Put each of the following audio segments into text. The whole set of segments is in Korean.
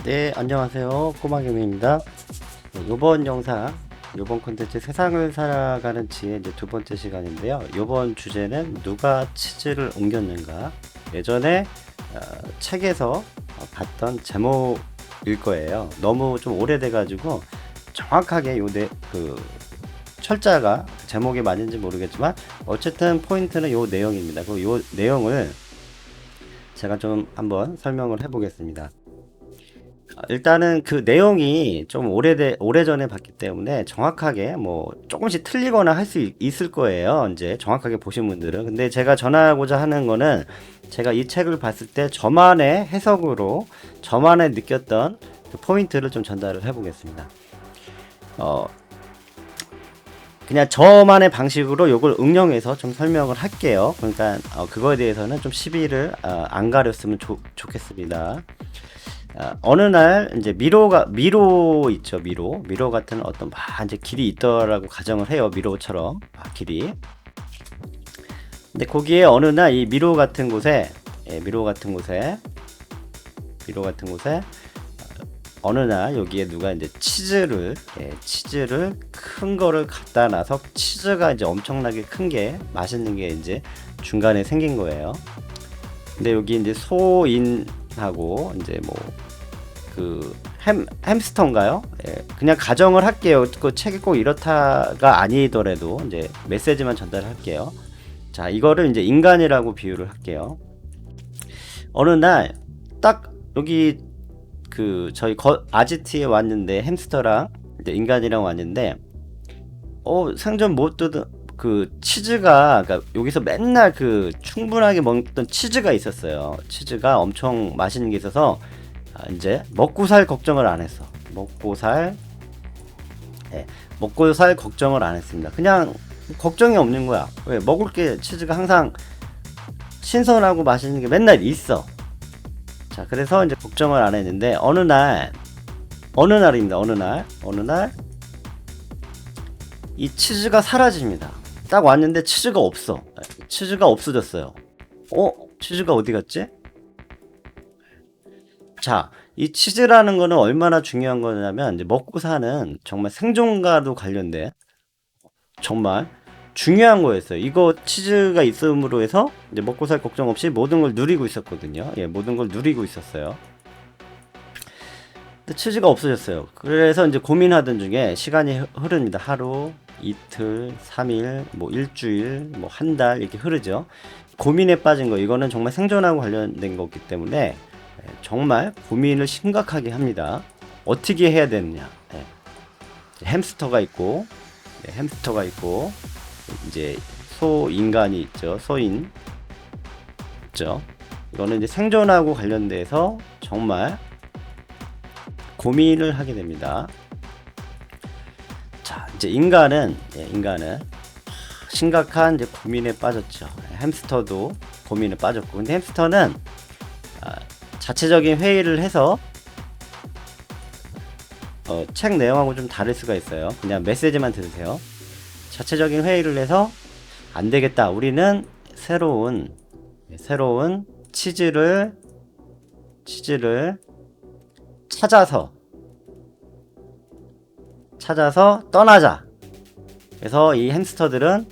네, 안녕하세요. 꼬마개미입니다. 이번 영상, 이번 콘텐츠 세상을 살아가는 지의 이제 두 번째 시간인데요. 이번 주제는 누가 치즈를 옮겼는가? 예전에 책에서 봤던 제목일 거예요. 너무 좀 오래돼가지고 정확하게 철자가 제목이 맞는지 모르겠지만 어쨌든 포인트는 요 내용입니다. 요 내용을 제가 좀 한번 설명을 해보겠습니다. 일단은 그 내용이 좀 오래전에 봤기 때문에 정확하게 뭐 조금씩 틀리거나 할 수 있을 거예요. 이제 정확하게 보신 분들은. 근데 제가 전하고자 하는 거는 제가 이 책을 봤을 때 저만의 해석으로 저만의 느꼈던 그 포인트를 좀 전달을 해 보겠습니다. 어, 그냥 저만의 방식으로 이걸 응용해서 좀 설명을 할게요. 그러니까 그거에 대해서는 좀 시비를 안 가렸으면 좋겠습니다. 어느 날 이제 미로 있죠. 미로 같은 어떤 이제 길이 있더라고 가정을 해요. 미로처럼 길이. 근데 거기에 어느 날 이 미로 같은 곳에 어느 날 여기에 누가 이제 치즈를 큰 거를 갖다 놔서 치즈가 이제 엄청나게 큰 게 맛있는 게 이제 중간에 생긴 거예요. 근데 여기 이제 소인하고 이제 뭐 그 햄스터인가요? 예, 그냥 가정을 할게요. 그 책이 꼭 이렇다가 아니더라도 이제 메시지만 전달할게요. 자, 이거를 이제 인간이라고 비유를 할게요. 어느 날 딱 여기 저희 아지트에 왔는데 햄스터랑 이제 인간이랑 왔는데 생전 못 뜯은 그 치즈가, 그러니까 여기서 맨날 충분하게 먹던 치즈가 있었어요. 치즈가 엄청 맛있는 게 있어서 이제 먹고 살 걱정을 안 했어. 먹고 살 걱정을 안 했습니다. 그냥 걱정이 없는 거야. 왜? 먹을 게 치즈가 항상 신선하고 맛있는 게 맨날 있어. 자, 그래서 이제 걱정을 안 했는데 어느 날입니다. 어느 날 이 치즈가 사라집니다. 딱 왔는데 치즈가 없어. 치즈가 없어졌어요. 치즈가 어디 갔지? 자, 이 치즈라는 거는 얼마나 중요한 거냐면 이제 먹고 사는 정말 생존과도 관련된 정말 중요한 거였어요. 이거 치즈가 있음으로 해서 이제 먹고 살 걱정 없이 모든 걸 누리고 있었거든요. 예, 모든 걸 누리고 있었어요. 근데 치즈가 없어졌어요. 그래서 이제 고민하던 중에 시간이 흐릅니다. 하루, 이틀, 3일, 뭐 일주일, 뭐 한 달 이렇게 흐르죠. 고민에 빠진 거, 이거는 정말 생존하고 관련된 거기 때문에 정말 고민을 심각하게 합니다. 어떻게 해야 되느냐. 햄스터가 있고 이제 소인간이 있죠. 소인 있죠. 이거는 이제 생존하고 관련돼서 정말 고민을 하게 됩니다. 자, 이제 인간은 심각한 이제 고민에 빠졌죠. 햄스터도 고민에 빠졌고, 근데 햄스터는 자체적인 회의를 해서 책 내용하고 좀 다를 수가 있어요. 그냥 메시지만 들으세요. 자체적인 회의를 해서 안 되겠다. 우리는 새로운 치즈를 찾아서 떠나자. 그래서 이 햄스터들은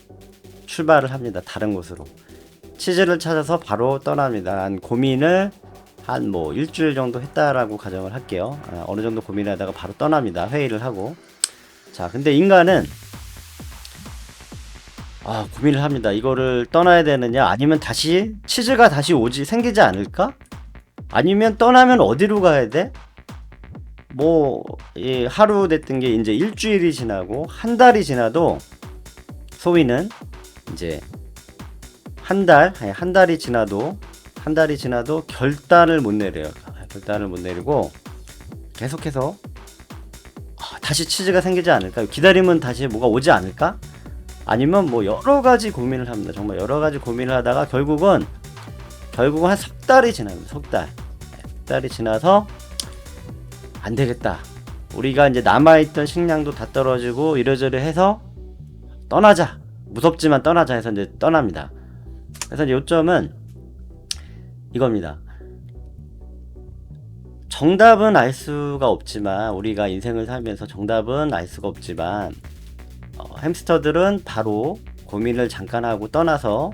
출발을 합니다. 다른 곳으로. 치즈를 찾아서 바로 떠납니다. 고민을 한 뭐 일주일 정도 했다라고 가정을 할게요. 어느 정도 고민을 하다가 바로 떠납니다. 회의를 하고. 자, 근데 인간은 고민을 합니다. 이거를 떠나야 되느냐, 아니면 치즈가 다시 생기지 않을까? 아니면 떠나면 어디로 가야 돼? 하루 됐던 게 이제 일주일이 지나고 한 달이 지나도 소위는 이제 한 달이 지나도 결단을 못 내려요. 결단을 못 내리고 계속해서 다시 치즈가 생기지 않을까? 기다리면 다시 뭐가 오지 않을까? 아니면 뭐 여러 가지 고민을 합니다. 정말 여러 가지 고민을 하다가 결국은 한 석 달이 지납니다. 석 달이 지나서 안 되겠다. 우리가 이제 남아있던 식량도 다 떨어지고 이러저러 해서 떠나자. 무섭지만 떠나자 해서 이제 떠납니다. 그래서 요점은 이겁니다. 정답은 알 수가 없지만, 우리가 인생을 살면서 정답은 알 수가 없지만, 햄스터들은 바로 고민을 잠깐 하고 떠나서,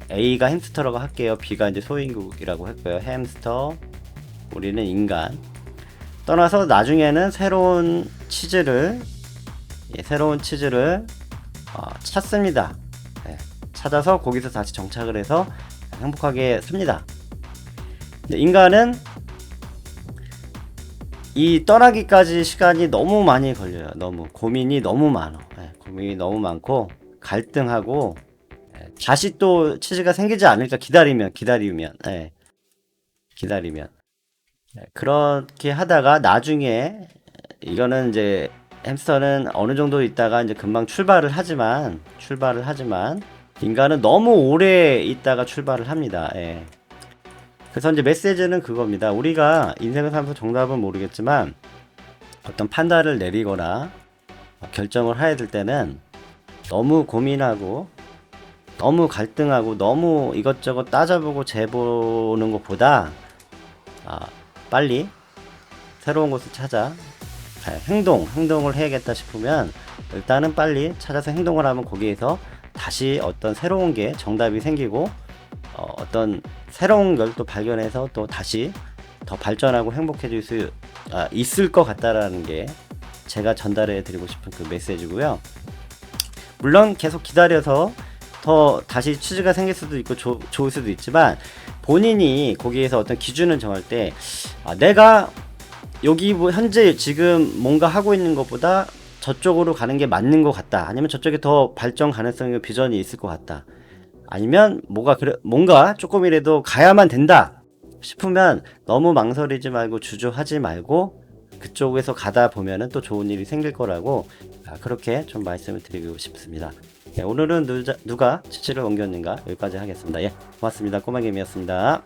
A가 햄스터라고 할게요. B가 이제 소인국이라고 했고요. 햄스터, 우리는 인간. 떠나서 나중에는 새로운 치즈를 찾습니다. 찾아서 거기서 다시 정착을 해서 행복하게 삽니다. 인간은 이 떠나기까지 시간이 너무 많이 걸려요. 너무 고민이 너무 많아. 고민이 너무 많고 갈등하고, 다시 또 치즈가 생기지 않을까 기다리면 그렇게 하다가 나중에, 이거는 이제 햄스터는 어느 정도 있다가 이제 금방 출발을 하지만 인간은 너무 오래 있다가 출발을 합니다. 그래서 이제 메시지는 그겁니다. 우리가 인생을 살면서 정답은 모르겠지만 어떤 판단을 내리거나 결정을 해야 될 때는 너무 고민하고 너무 갈등하고 너무 이것저것 따져보고 재보는 것보다 빨리 새로운 곳을 찾아 행동을 해야겠다 싶으면 일단은 빨리 찾아서 행동을 하면 거기에서 다시 어떤 새로운 게 정답이 생기고, 어떤 새로운 걸 또 발견해서 또 다시 더 발전하고 행복해질 수 있을 것 같다라는 게 제가 전달해 드리고 싶은 그 메시지고요. 물론 계속 기다려서 더 다시 취지가 생길 수도 있고 좋을 수도 있지만, 본인이 거기에서 어떤 기준을 정할 때 내가 여기 현재 지금 뭔가 하고 있는 것보다 저쪽으로 가는 게 맞는 것 같다, 아니면 저쪽에 더 발전 가능성이 비전이 있을 것 같다, 아니면 뭔가 조금이라도 가야만 된다 싶으면 너무 망설이지 말고 주저하지 말고 그쪽에서 가다 보면은 또 좋은 일이 생길 거라고, 그렇게 좀 말씀을 드리고 싶습니다. 오늘은 누가 치치를 옮겼는가 여기까지 하겠습니다. 고맙습니다. 꼬마개미였습니다.